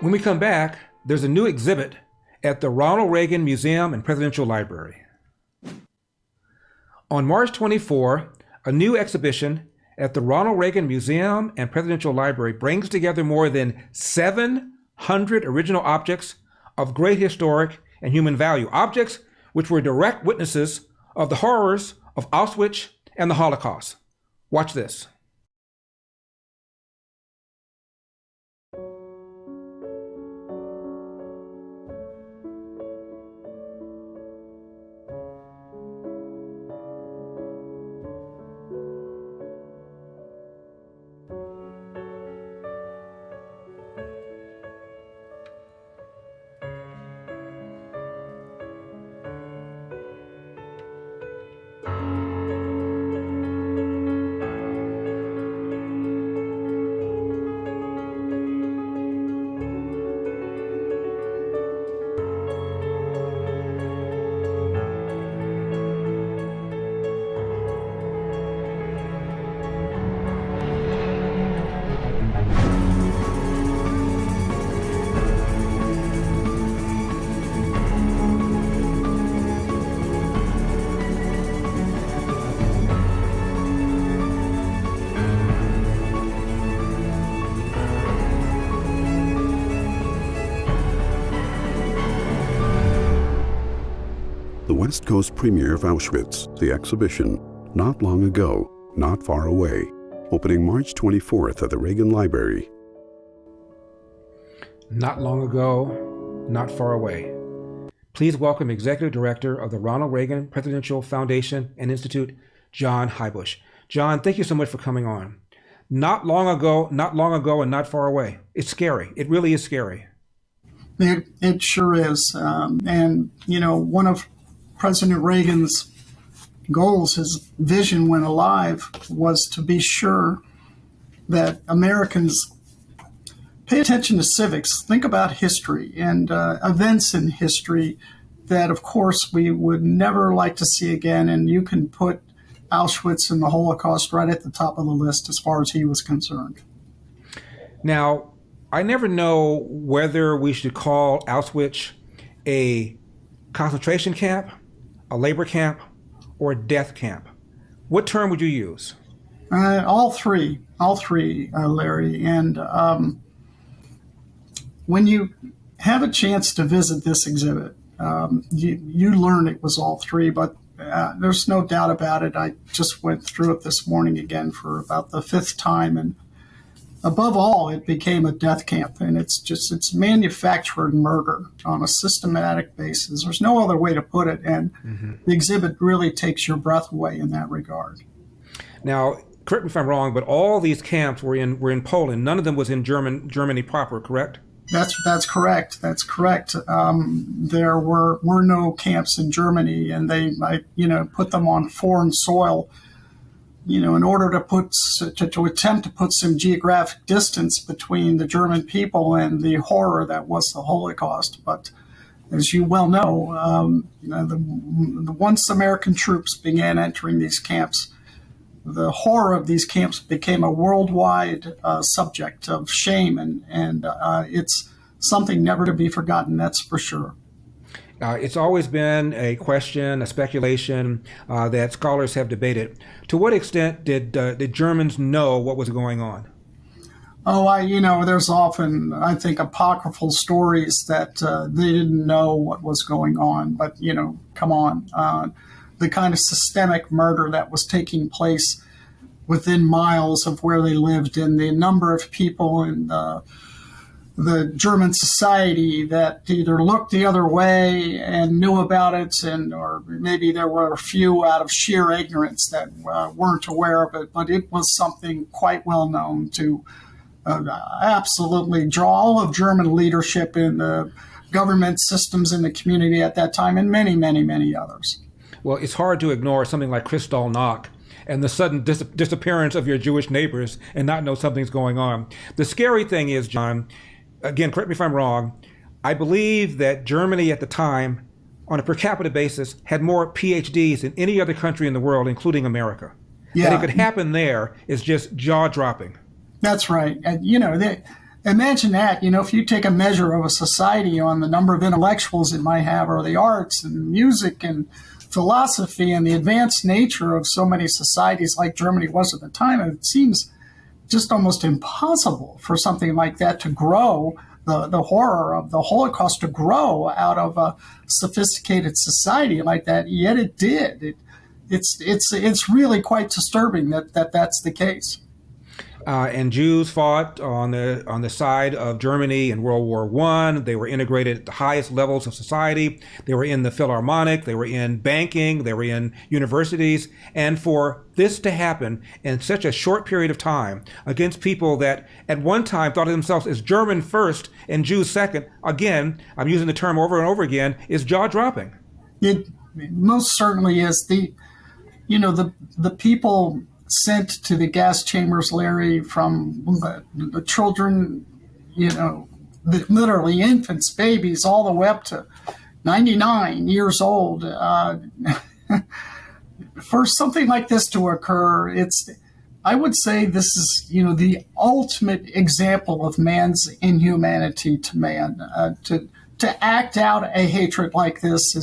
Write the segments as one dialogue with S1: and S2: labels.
S1: When we come back, there's a new exhibit at the Ronald Reagan Museum and Presidential Library. On March 24, a new exhibition at the Ronald Reagan Museum and Presidential Library brings together more than 700 original objects of great historic and human value, objects which were direct witnesses of the horrors of Auschwitz and the Holocaust. Watch this.
S2: The West Coast premiere of Auschwitz, the exhibition, Not Long Ago, Not Far Away, opening March 24th at the Reagan Library.
S1: Not long ago, not far away. Please welcome Executive Director of the Ronald Reagan Presidential Foundation and Institute, John Heybusch. John, thank you so much for coming on. Not long ago, and not far away. It's scary. It really is scary.
S3: It sure is. And, you know, one of President Reagan's goals, his vision when alive, was to be sure that Americans pay attention to civics, think about history and events in history that, of course, we would never like to see again. And you can put Auschwitz and the Holocaust right at the top of the list as far as he was concerned.
S1: Now, I never know whether we should call Auschwitz a concentration camp, a labor camp, or a death camp. What term would you use?
S3: All three, Larry. And when you have a chance to visit this exhibit, you learn it was all three, but there's no doubt about it. I just went through it this morning again for about the fifth time, and above all, it became a death camp, and it's manufactured murder on a systematic basis. There's no other way to put it, and the exhibit really takes your breath away in that regard. Now,
S1: correct me if I'm wrong, but all these camps were in Poland. None of them was in Germany proper, correct?
S3: That's correct. That's correct. There were no camps in Germany, and they put them on foreign soil, in order to attempt to put some geographic distance between the German people and the horror that was the Holocaust. But as you well know, once American troops began entering these camps, the horror of these camps became a worldwide subject of shame, and it's something never to be forgotten, that's for sure.
S1: It's always been a question, a speculation that scholars have debated. To what extent did the Germans know what was going on?
S3: There's often, I think, apocryphal stories that they didn't know what was going on. But, come on. The kind of systemic murder that was taking place within miles of where they lived, and the number of people in the German society that either looked the other way and knew about it, or maybe there were a few out of sheer ignorance that weren't aware of it. But it was something quite well known to absolutely draw all of German leadership in the government systems in the community at that time, and many, many, many others.
S1: Well, it's hard to ignore something like Kristallnacht and the sudden disappearance of your Jewish neighbors and not know something's going on. The scary thing is, John, again, correct me if I'm wrong, I believe that Germany at the time, on a per capita basis, had more PhDs than any other country in the world, including America. Yeah. That it could happen there is just jaw-dropping.
S3: That's right. And, imagine that, if you take a measure of a society on the number of intellectuals it might have, or the arts and music and philosophy and the advanced nature of so many societies like Germany was at the time, it seems just almost impossible for something like that to grow, the horror of the Holocaust to grow out of a sophisticated society like that. Yet it did. It's really quite disturbing that that's the case.
S1: And Jews fought on the side of Germany in World War I. They were integrated at the highest levels of society. They were in the Philharmonic. They were in banking. They were in universities. And for this to happen in such a short period of time against people that at one time thought of themselves as German first and Jews second, again, I'm using the term over and over again, is jaw-dropping.
S3: It most certainly is. The people sent to the gas chambers, Larry, from the children, literally infants, babies, all the way up to 99 years old. For something like this to occur, I would say this is, the ultimate example of man's inhumanity to man. To act out a hatred like this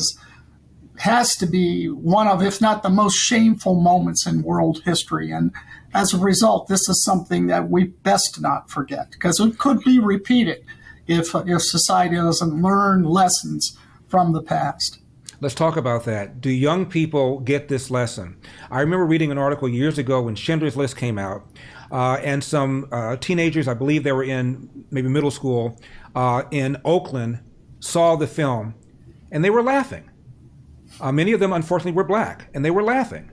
S3: has to be one of, if not the most shameful moments in world history. And as a result, this is something that we best not forget, because it could be repeated if society doesn't learn lessons from the past.
S1: Let's talk about that. Do young people get this lesson? I remember reading an article years ago when Schindler's List came out, and some teenagers, I believe they were in maybe middle school, in Oakland, saw the film, and they were laughing. Many of them, unfortunately, were black, and they were laughing,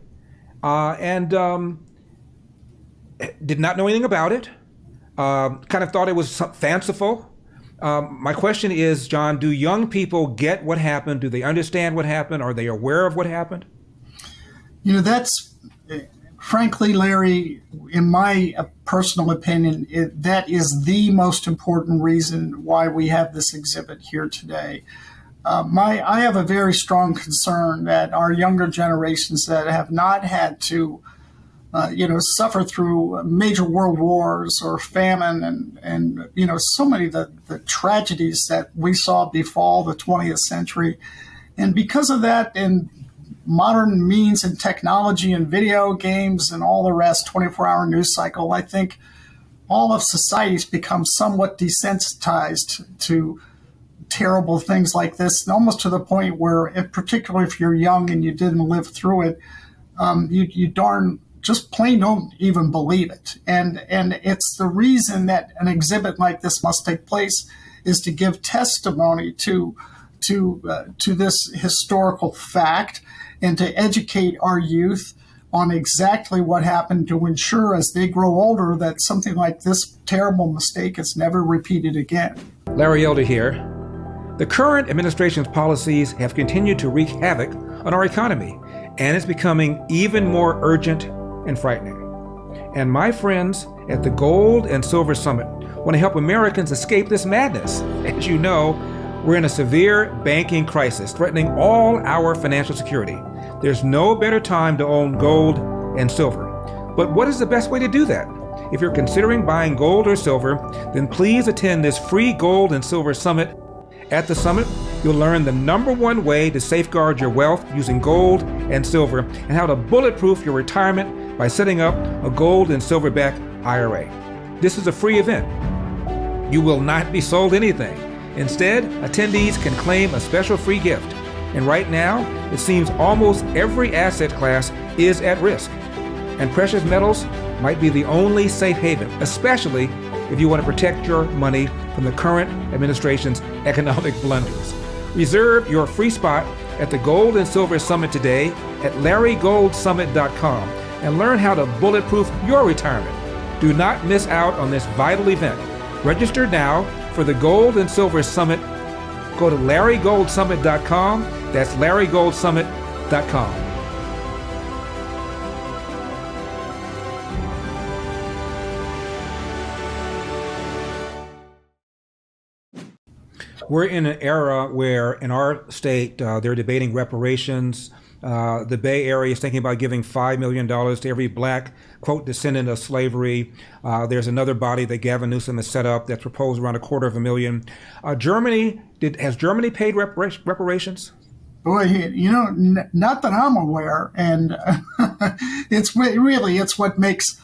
S1: and did not know anything about it, kind of thought it was fanciful. My question is, John, do young people get what happened? Do they understand what happened? Are they aware of what happened?
S3: That's, frankly, Larry, in my personal opinion, that is the most important reason why we have this exhibit here today. I have a very strong concern that our younger generations that have not had to, suffer through major world wars or famine and so many of the tragedies that we saw befall the 20th century. And because of that, and modern means and technology and video games and all the rest, 24-hour news cycle, I think all of society's become somewhat desensitized to terrible things like this, almost to the point where, particularly if you're young and you didn't live through it, you darn just plain don't even believe it. And it's the reason that an exhibit like this must take place is to give testimony to this historical fact and to educate our youth on exactly what happened, to ensure as they grow older that something like this terrible mistake is never repeated again.
S1: Larry Elder here. The current administration's policies have continued to wreak havoc on our economy, and it's becoming even more urgent and frightening. And my friends at the Gold and Silver Summit want to help Americans escape this madness. As you know, we're in a severe banking crisis threatening all our financial security. There's no better time to own gold and silver. But what is the best way to do that? If you're considering buying gold or silver, then please attend this free Gold and Silver Summit. At the summit, you'll learn the #1 way to safeguard your wealth using gold and silver, and how to bulletproof your retirement by setting up a gold and silver-backed IRA. This is a free event. You will not be sold anything. Instead, attendees can claim a special free gift. And right now, it seems almost every asset class is at risk. And precious metals might be the only safe haven, especially if you want to protect your money from the current administration's economic blunders. Reserve your free spot at the Gold and Silver Summit today at LarryGoldSummit.com and learn how to bulletproof your retirement. Do not miss out on this vital event. Register now for the Gold and Silver Summit. Go to LarryGoldSummit.com. That's LarryGoldSummit.com. We're in an era where in our state they're debating reparations. The Bay Area is thinking about giving $5 million to every black, quote, descendant of slavery. There's another body that Gavin Newsom has set up that's proposed around $250,000. Has Germany paid reparations?
S3: Boy, not that I'm aware. And it's what makes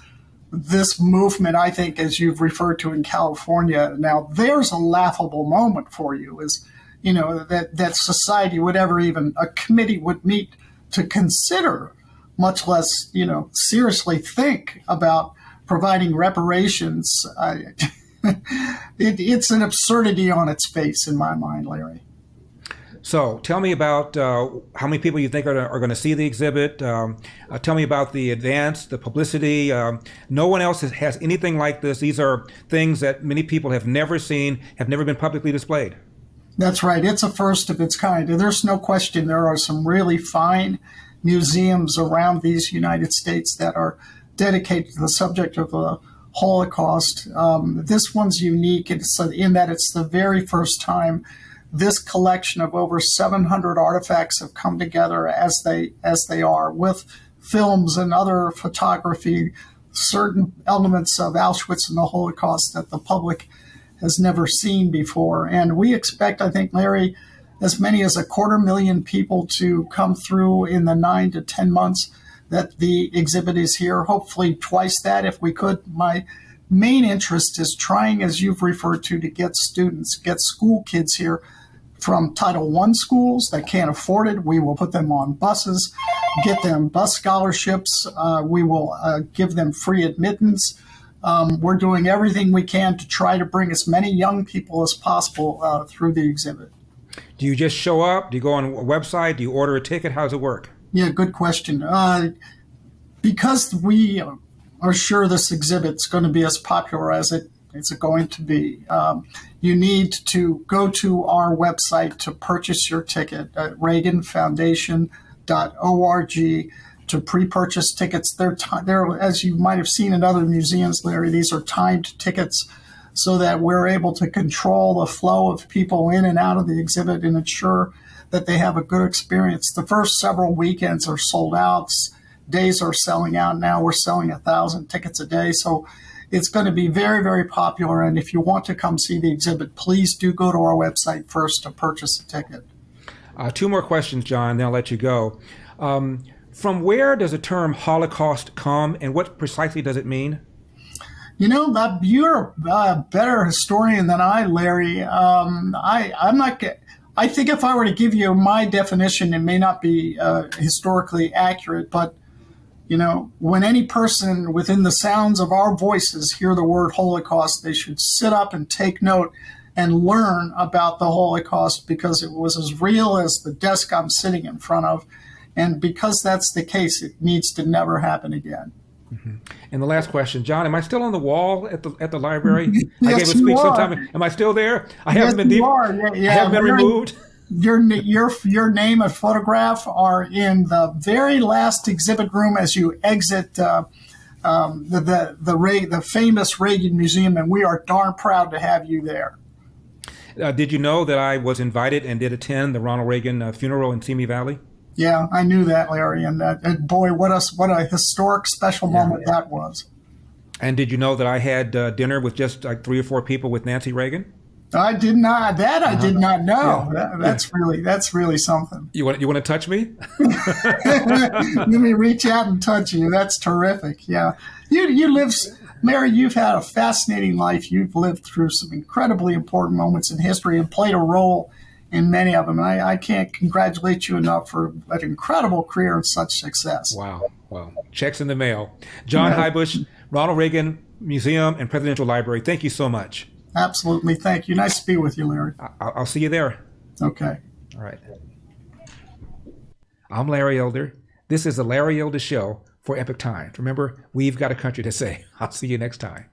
S3: this movement, I think, as you've referred to in California. Now, there's a laughable moment for you, is, that society would ever, even a committee would meet to consider, much less, seriously think about providing reparations. It's an absurdity on its face in my mind, Larry.
S1: So tell me about how many people you think are going to see the exhibit. Tell me about the advance, the publicity. No one else has anything like this. These are things that many people have never seen, have never been publicly displayed.
S3: That's right. It's a first of its kind. There's no question there are some really fine museums around these United States that are dedicated to the subject of the Holocaust. This one's unique in that it's the very first time this collection of over 700 artifacts have come together as they are, with films and other photography, certain elements of Auschwitz and the Holocaust that the public has never seen before. And we expect, I think, Larry, as many as 250,000 people to come through in the 9 to 10 months that the exhibit is here, hopefully twice that if we could. My main interest is trying, as you've referred to get school kids here from Title I schools that can't afford it. We will put them on buses, get them bus scholarships. We will give them free admittance. We're doing everything we can to try to bring as many young people as possible through the exhibit. Do
S1: you just show up? Do you go on a website? Do you order a ticket? How does it work?
S3: Yeah, good question. Because we are sure this exhibit's going to be as popular as it's going to be, you need to go to our website to purchase your ticket at reaganfoundation.org to pre-purchase tickets. They're, as you might have seen in other museums, Larry, these are timed tickets so that we're able to control the flow of people in and out of the exhibit and ensure that they have a good experience. The first several weekends are sold out. Days are selling out now. We're selling 1,000 tickets a day. So it's going to be very, very popular. And if you want to come see the exhibit, please do go to our website first to purchase a ticket.
S1: Two more questions, John, then I'll let you go. From where does the term Holocaust come, and what precisely does it mean?
S3: You're a better historian than I, Larry. I'm not. I think if I were to give you my definition, it may not be historically accurate, but when any person within the sounds of our voices hear the word Holocaust, they should sit up and take note and learn about the Holocaust, because it was as real as the desk I'm sitting in front of. And because that's the case, it needs to never happen again.
S1: Mm-hmm. And the last question, John, am I still on the wall at the library?
S3: Yes,
S1: I gave a speech sometime. Am I still there? I haven't been I haven't been removed.
S3: Your name and photograph are in the very last exhibit room as you exit the famous Reagan Museum, and we are darn proud to have you there.
S1: Did you know that I was invited and did attend the Ronald Reagan funeral in Simi Valley?
S3: Yeah, I knew that, Larry, and boy, what a historic, special moment that was.
S1: And did you know that I had dinner with just like 3 or 4 people with Nancy Reagan?
S3: I did not. I did not know. Yeah. That's really something.
S1: You want to touch me?
S3: Let me reach out and touch you. That's terrific. Yeah, you live, Mary. You've had a fascinating life. You've lived through some incredibly important moments in history and played a role in many of them. And I can't congratulate you enough for an incredible career and such success.
S1: Wow. Checks in the mail. John Heybusch, Ronald Reagan Museum and Presidential Library. Thank you so much.
S3: Absolutely. Thank you. Nice to be with you, Larry.
S1: I'll see you there.
S3: Okay.
S1: All right. I'm Larry Elder. This is the Larry Elder Show for Epic Times. Remember, we've got a country to say. I'll see you next time.